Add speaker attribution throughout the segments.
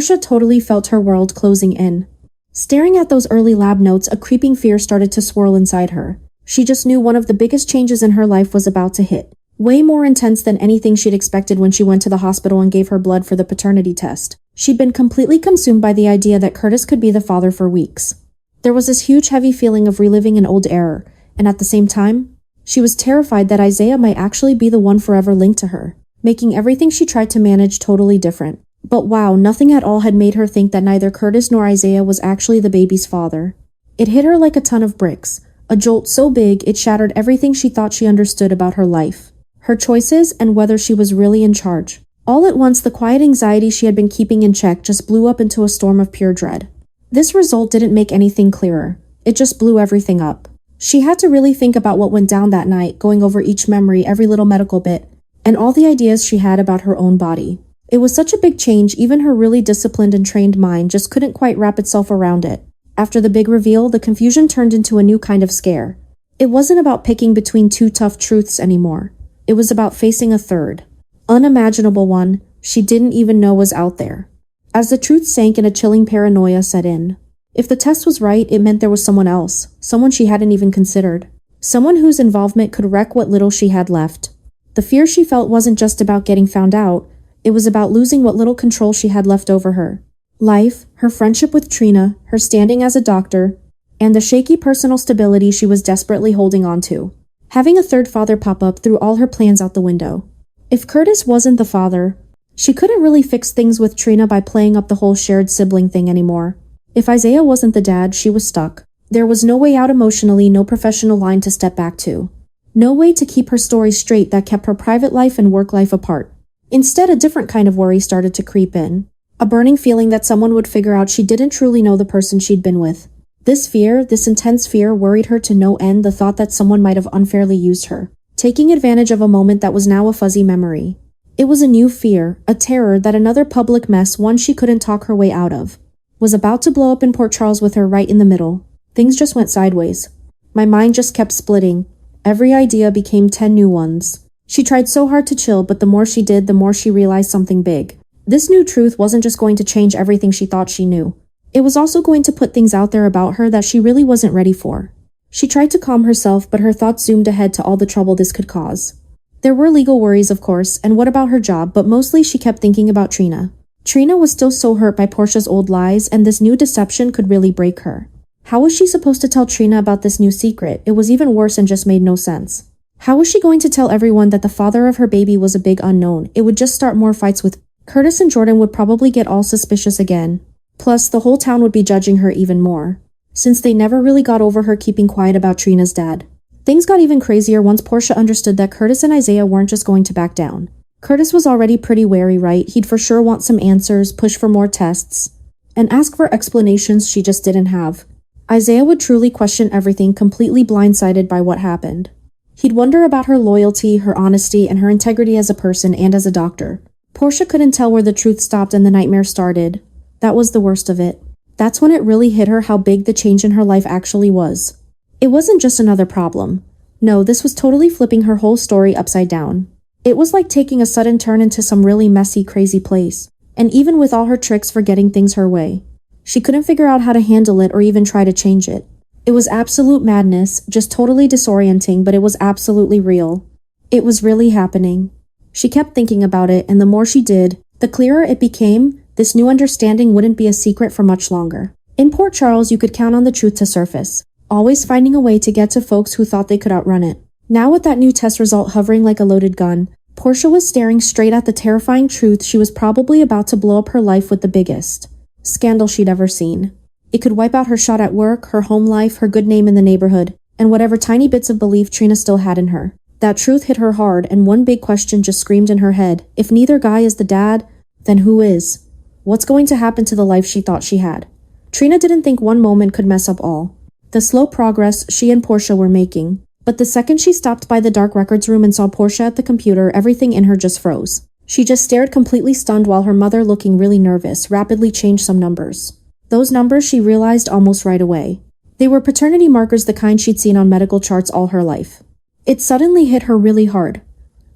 Speaker 1: Portia totally felt her world closing in. Staring at those early lab notes, a creeping fear started to swirl inside her. She just knew one of the biggest changes in her life was about to hit. Way more intense than anything she'd expected when she went to the hospital and gave her blood for the paternity test. She'd been completely consumed by the idea that Curtis could be the father for weeks. There was this huge heavy feeling of reliving an old error, and at the same time, she was terrified that Isaiah might actually be the one forever linked to her, making everything she tried to manage totally different. But wow, nothing at all had made her think that neither Curtis nor Isaiah was actually the baby's father. It hit her like a ton of bricks, a jolt so big it shattered everything she thought she understood about her life, her choices, and whether she was really in charge. All at once, the quiet anxiety she had been keeping in check just blew up into a storm of pure dread. This result didn't make anything clearer. It just blew everything up. She had to really think about what went down that night, going over each memory, every little medical bit, and all the ideas she had about her own body. It was such a big change, even her really disciplined and trained mind just couldn't quite wrap itself around it. After the big reveal, the confusion turned into a new kind of scare. It wasn't about picking between two tough truths anymore. It was about facing a third, unimaginable one she didn't even know was out there. As the truth sank in, a chilling paranoia set in. If the test was right, it meant there was someone else, someone she hadn't even considered, someone whose involvement could wreck what little she had left. The fear she felt wasn't just about getting found out, it was about losing what little control she had left over her life, her friendship with Trina, her standing as a doctor, and the shaky personal stability she was desperately holding on to. Having a third father pop up threw all her plans out the window. If Curtis wasn't the father, she couldn't really fix things with Trina by playing up the whole shared sibling thing anymore. If Isaiah wasn't the dad, she was stuck. There was no way out emotionally, no professional line to step back to. No way to keep her story straight that kept her private life and work life apart. Instead, a different kind of worry started to creep in. A burning feeling that someone would figure out she didn't truly know the person she'd been with. This fear, this intense fear, worried her to no end, the thought that someone might have unfairly used her, taking advantage of a moment that was now a fuzzy memory. It was a new fear, a terror that another public mess, one she couldn't talk her way out of, was about to blow up in Port Charles with her right in the middle. Things just went sideways. My mind just kept splitting. Every idea became 10 new ones. She tried so hard to chill, but the more she did, the more she realized something big. This new truth wasn't just going to change everything she thought she knew. It was also going to put things out there about her that she really wasn't ready for. She tried to calm herself, but her thoughts zoomed ahead to all the trouble this could cause. There were legal worries, of course, and what about her job, but mostly she kept thinking about Trina. Trina was still so hurt by Portia's old lies, and this new deception could really break her. How was she supposed to tell Trina about this new secret? It was even worse and just made no sense. How was she going to tell everyone that the father of her baby was a big unknown? It would just start more fights with Curtis, and Jordan would probably get all suspicious again. Plus, the whole town would be judging her even more, since they never really got over her keeping quiet about Trina's dad. Things got even crazier once Portia understood that Curtis and Isaiah weren't just going to back down. Curtis was already pretty wary, right? He'd for sure want some answers, push for more tests, and ask for explanations she just didn't have. Isaiah would truly question everything, completely blindsided by what happened. He'd wonder about her loyalty, her honesty, and her integrity as a person and as a doctor. Portia couldn't tell where the truth stopped and the nightmare started. That was the worst of it. That's when it really hit her how big the change in her life actually was. It wasn't just another problem. No, this was totally flipping her whole story upside down. It was like taking a sudden turn into some really messy, crazy place. And even with all her tricks for getting things her way, she couldn't figure out how to handle it or even try to change it. It was absolute madness, just totally disorienting, but it was absolutely real. It was really happening. She kept thinking about it, and the more she did, the clearer it became. This new understanding wouldn't be a secret for much longer. In Port Charles, you could count on the truth to surface, always finding a way to get to folks who thought they could outrun it. Now with that new test result hovering like a loaded gun, Portia was staring straight at the terrifying truth she was probably about to blow up her life with the biggest scandal she'd ever seen. It could wipe out her shot at work, her home life, her good name in the neighborhood, and whatever tiny bits of belief Trina still had in her. That truth hit her hard, and one big question just screamed in her head. If neither guy is the dad, then who is? What's going to happen to the life she thought she had? Trina didn't think one moment could mess up all the slow progress she and Portia were making. But the second she stopped by the dark records room and saw Portia at the computer, everything in her just froze. She just stared completely stunned while her mother, looking really nervous, rapidly changed some numbers. Those numbers she realized almost right away. They were paternity markers, the kind she'd seen on medical charts all her life. It suddenly hit her really hard.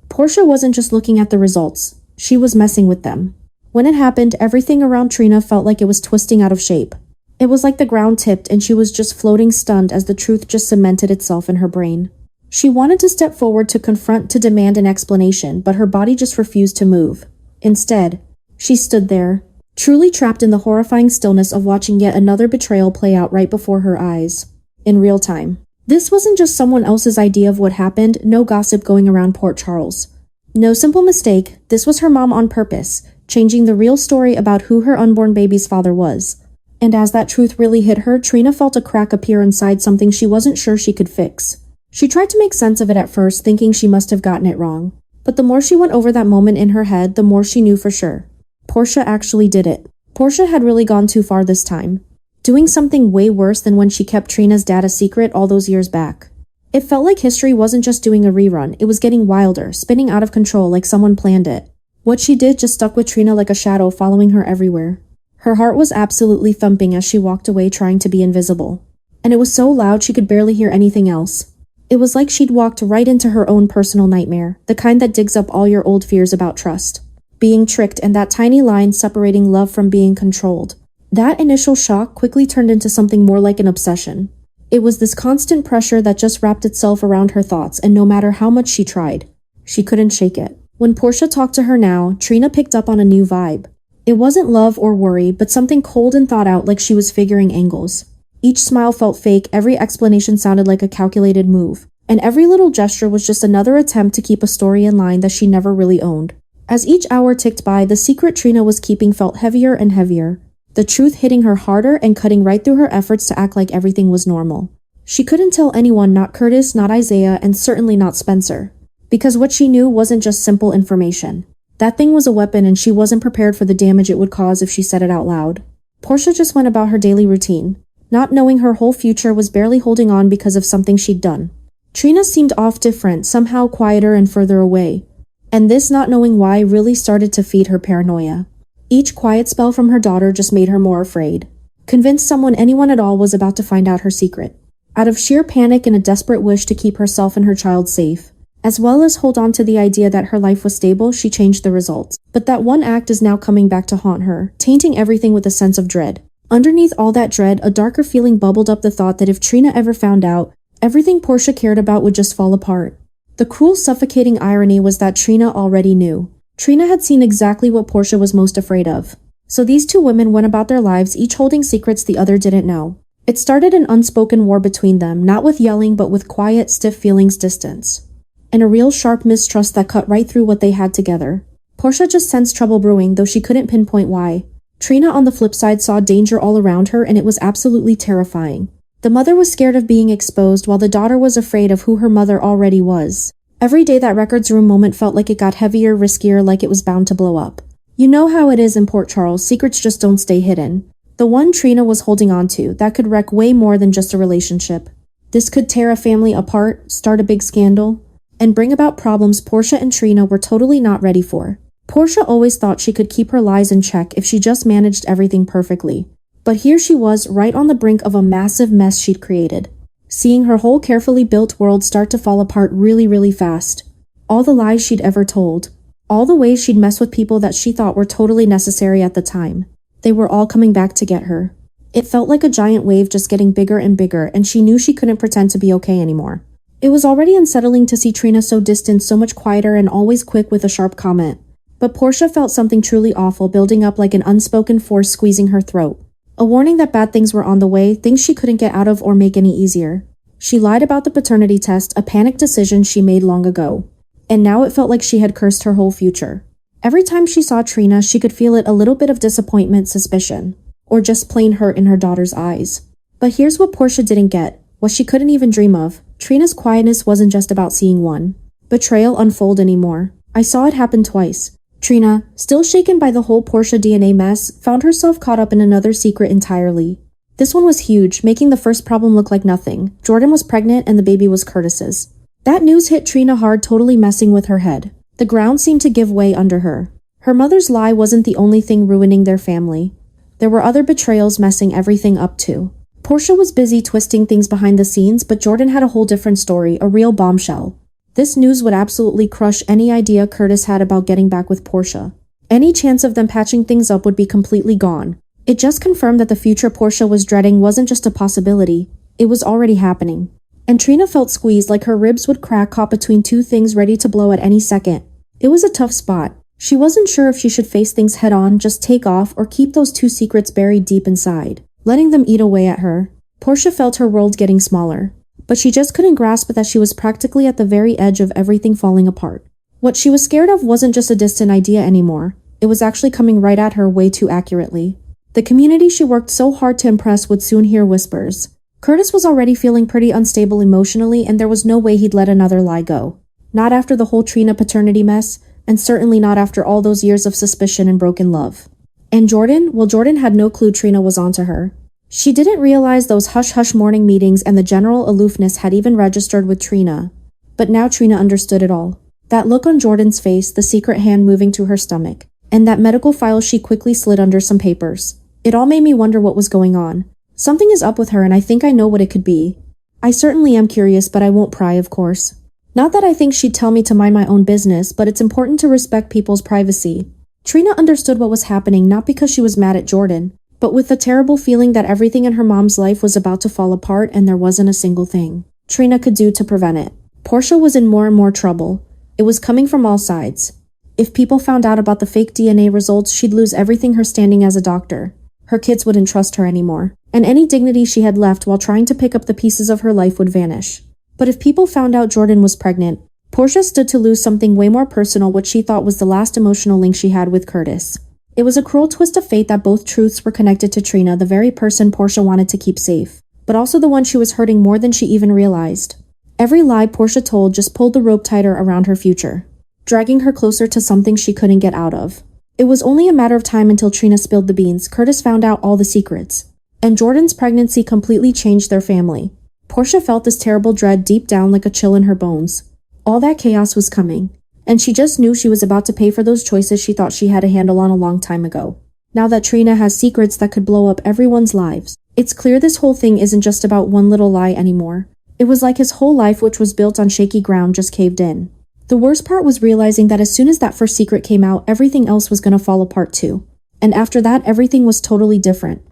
Speaker 1: Portia wasn't just looking at the results. She was messing with them. When it happened, everything around Trina felt like it was twisting out of shape. It was like the ground tipped and she was just floating stunned as the truth just cemented itself in her brain. She wanted to step forward to confront, to demand an explanation, but her body just refused to move. Instead, she stood there, truly trapped in the horrifying stillness of watching yet another betrayal play out right before her eyes. In real time. This wasn't just someone else's idea of what happened, no gossip going around Port Charles. No simple mistake, this was her mom on purpose, changing the real story about who her unborn baby's father was. And as that truth really hit her, Trina felt a crack appear inside something she wasn't sure she could fix. She tried to make sense of it at first, thinking she must have gotten it wrong. But the more she went over that moment in her head, the more she knew for sure. Portia actually did it. Portia had really gone too far this time, doing something way worse than when she kept Trina's dad a secret all those years back. It felt like history wasn't just doing a rerun, it was getting wilder, spinning out of control like someone planned it. What she did just stuck with Trina like a shadow, following her everywhere. Her heart was absolutely thumping as she walked away, trying to be invisible. And it was so loud she could barely hear anything else. It was like she'd walked right into her own personal nightmare, the kind that digs up all your old fears about trust, being tricked, and that tiny line separating love from being controlled. That initial shock quickly turned into something more like an obsession. It was this constant pressure that just wrapped itself around her thoughts, and no matter how much she tried, she couldn't shake it. When Portia talked to her now, Trina picked up on a new vibe. It wasn't love or worry, but something cold and thought out, like she was figuring angles. Each smile felt fake, every explanation sounded like a calculated move, and every little gesture was just another attempt to keep a story in line that she never really owned. As each hour ticked by, the secret Trina was keeping felt heavier and heavier. The truth hitting her harder and cutting right through her efforts to act like everything was normal. She couldn't tell anyone, not Curtis, not Isaiah, and certainly not Spencer. Because what she knew wasn't just simple information. That thing was a weapon, and she wasn't prepared for the damage it would cause if she said it out loud. Portia just went about her daily routine, not knowing her whole future, was barely holding on because of something she'd done. Trina seemed off, different, somehow quieter and further away. And this not knowing why really started to feed her paranoia. Each quiet spell from her daughter just made her more afraid. Convinced anyone at all was about to find out her secret. Out of sheer panic and a desperate wish to keep herself and her child safe, as well as hold on to the idea that her life was stable, she changed the results. But that one act is now coming back to haunt her, tainting everything with a sense of dread. Underneath all that dread, a darker feeling bubbled up, the thought that if Trina ever found out, everything Portia cared about would just fall apart. The cruel, suffocating irony was that Trina already knew. Trina had seen exactly what Portia was most afraid of. So these two women went about their lives, each holding secrets the other didn't know. It started an unspoken war between them, not with yelling but with quiet, stiff feelings, distance. And a real sharp mistrust that cut right through what they had together. Portia just sensed trouble brewing, though she couldn't pinpoint why. Trina on the flip side saw danger all around her, and it was absolutely terrifying. The mother was scared of being exposed, while the daughter was afraid of who her mother already was. Every day that records room moment felt like it got heavier, riskier, like it was bound to blow up. You know how it is in Port Charles, secrets just don't stay hidden. The one Trina was holding on to, that could wreck way more than just a relationship. This could tear a family apart, start a big scandal, and bring about problems Portia and Trina were totally not ready for. Portia always thought she could keep her lies in check if she just managed everything perfectly. But here she was, right on the brink of a massive mess she'd created. Seeing her whole carefully built world start to fall apart really fast. All the lies she'd ever told. All the ways she'd messed with people that she thought were totally necessary at the time. They were all coming back to get her. It felt like a giant wave just getting bigger and bigger, and she knew she couldn't pretend to be okay anymore. It was already unsettling to see Trina so distant, so much quieter, and always quick with a sharp comment. But Portia felt something truly awful building up, like an unspoken force squeezing her throat. A warning that bad things were on the way, things she couldn't get out of or make any easier. She lied about the paternity test, a panicked decision she made long ago. And now it felt like she had cursed her whole future. Every time she saw Trina, she could feel it, a little bit of disappointment, suspicion, or just plain hurt in her daughter's eyes. But here's what Portia didn't get, what she couldn't even dream of. Trina's quietness wasn't just about seeing one betrayal unfold anymore. I saw it happen twice. Trina, still shaken by the whole Portia DNA mess, found herself caught up in another secret entirely. This one was huge, making the first problem look like nothing. Jordan was pregnant and the baby was Curtis's. That news hit Trina hard, totally messing with her head. The ground seemed to give way under her. Her mother's lie wasn't the only thing ruining their family. There were other betrayals messing everything up too. Portia was busy twisting things behind the scenes, but Jordan had a whole different story, a real bombshell. This news would absolutely crush any idea Curtis had about getting back with Portia. Any chance of them patching things up would be completely gone. It just confirmed that the future Portia was dreading wasn't just a possibility, it was already happening. And Trina felt squeezed like her ribs would crack caught between two things ready to blow at any second. It was a tough spot. She wasn't sure if she should face things head on, just take off, or keep those two secrets buried deep inside, letting them eat away at her. Portia felt her world getting smaller, but she just couldn't grasp that she was practically at the very edge of everything falling apart. What she was scared of wasn't just a distant idea anymore, it was actually coming right at her way too accurately. The community she worked so hard to impress would soon hear whispers. Curtis was already feeling pretty unstable emotionally, and there was no way he'd let another lie go. Not after the whole Trina paternity mess, and certainly not after all those years of suspicion and broken love. And Jordan? Well, Jordan had no clue Trina was onto her. She didn't realize those hush-hush morning meetings and the general aloofness had even registered with Trina. But now Trina understood it all. That look on Jordan's face, the secret hand moving to her stomach, and that medical file she quickly slid under some papers. It all made me wonder what was going on. Something is up with her, and I think I know what it could be. I certainly am curious, but I won't pry, of course. Not that I think she'd tell me to mind my own business, but it's important to respect people's privacy. Trina understood what was happening not because she was mad at Jordan, but with the terrible feeling that everything in her mom's life was about to fall apart and there wasn't a single thing Trina could do to prevent it. Portia was in more and more trouble. It was coming from all sides. If people found out about the fake DNA results, she'd lose everything, her standing as a doctor. Her kids wouldn't trust her anymore, and any dignity she had left while trying to pick up the pieces of her life would vanish. But if people found out Jordan was pregnant, Portia stood to lose something way more personal, which she thought was the last emotional link she had with Curtis. It was a cruel twist of fate that both truths were connected to Trina, the very person Portia wanted to keep safe, but also the one she was hurting more than she even realized. Every lie Portia told just pulled the rope tighter around her future, dragging her closer to something she couldn't get out of. It was only a matter of time until Trina spilled the beans. Curtis found out all the secrets, and Jordan's pregnancy completely changed their family. Portia felt this terrible dread deep down like a chill in her bones. All that chaos was coming, and she just knew she was about to pay for those choices she thought she had a handle on a long time ago. Now that Trina has secrets that could blow up everyone's lives, it's clear this whole thing isn't just about one little lie anymore. It was like his whole life, which was built on shaky ground, just caved in. The worst part was realizing that as soon as that first secret came out, everything else was gonna fall apart too. And after that, everything was totally different.